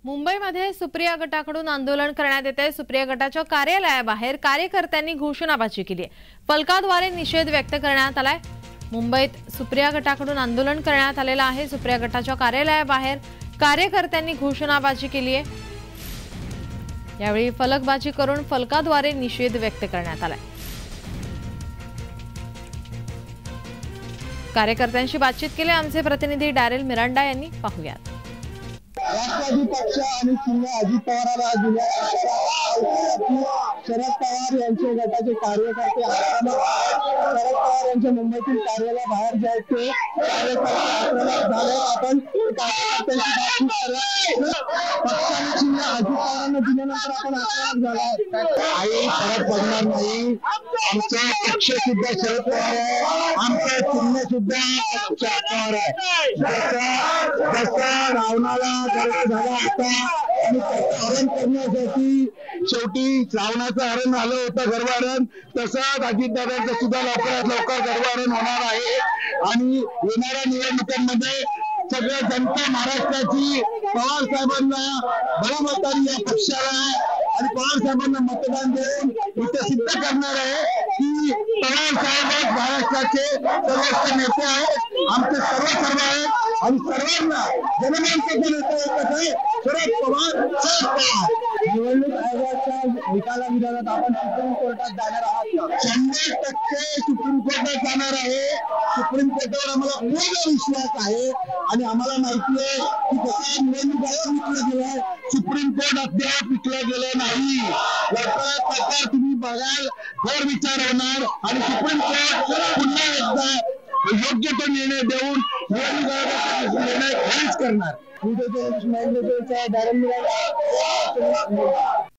मुंबईमध्ये सुप्रिया गटाकडून आंदोलन करण्यात येते। सुप्रिया गटाच्या कार्यालयाबाहेर कार्यकर्त्यांनी घोषणाबाजी केली आहे। फलकाद्वारे निषेध व्यक्त करण्यात आलाय। मुंबईत सुप्रिया गटाकडून आंदोलन करण्यात आलेलं आहे। सुप्रिया गटाच्या कार्यालयाबाहेर कार्यकर्त्यांनी घोषणाबाजी केली आहे। यावेळी फलकबाजी करून फलकाद्वारे निषेध व्यक्त करण्यात आलाय। कार्यकर्त्यांशी बातचीत केली आमचे प्रतिनिधी डॅरेल मिरांडा यांनी। पाहूयात। राष्ट्रवादी पक्ष आणि शिंदे अजित पवारांना दिल्या शरद पवार यांचे गटाचे कार्यकर्ते शरद पवार यांच्या मुंबईतील कार्यालयाबाहेर जे आहेत ते कार्यकर्ते आक्रमक झाले। आपण कार्यकर्त्यांशी बातचीत करूया। पक्षाने शिंदे अजित पवारांना दिल्यानंतर आपण आक्रमक झाला काही फरक पडणार नाही। आमचा पक्ष सुद्धा शरद पवार आहे, आमचा चिन्ह सुद्धा शरद पवार आहे। जसा रावणाला झाला होता आणि हरण करण्यासाठी शेवटी श्रावणाचं हरण झालं होतं गर्भहरण, तसंच अजितदादांचं सुद्धा लवकरात लवकर गर्भहरण होणार आहे। आणि येणाऱ्या निवडणुकांमध्ये सगळ्या जनता महाराष्ट्राची पवार साहेबांना बहुमताने या पक्षाला आणि पवार साहेबांना मतदान देऊन इथे सिद्ध करणार आहे की पवार साहेब महाराष्ट्राचे सर्वोच्च नेते आहेत, आमचे सर्व आहेत आणि सर्वांना जनमानसाचे नेते एकच आहे, शरद पवार शरद पवार। निवडणूक आयोगाच्या निकालाविरोधात आपण सुप्रीम कोर्टात जाणार आहात। 100% सुप्रीम कोर्टात जाणार आहे। सुप्रीम कोर्टावर आम्हाला पूर्ण विश्वास आहे आणि आम्हाला माहिती आहे की जसं निवडणूक आयोग विकलं गेलाय, सुप्रीम कोर्ट अद्याप विकलं गेलं नाही। लवकरात तुम्ही बघाल फेर विचार होणार आणि सुप्रीम कोर्ट पुन्हा एकदा योग्य तो निर्णय देऊन निवडणूक आयोगाचा निर्णय खारिज करणार।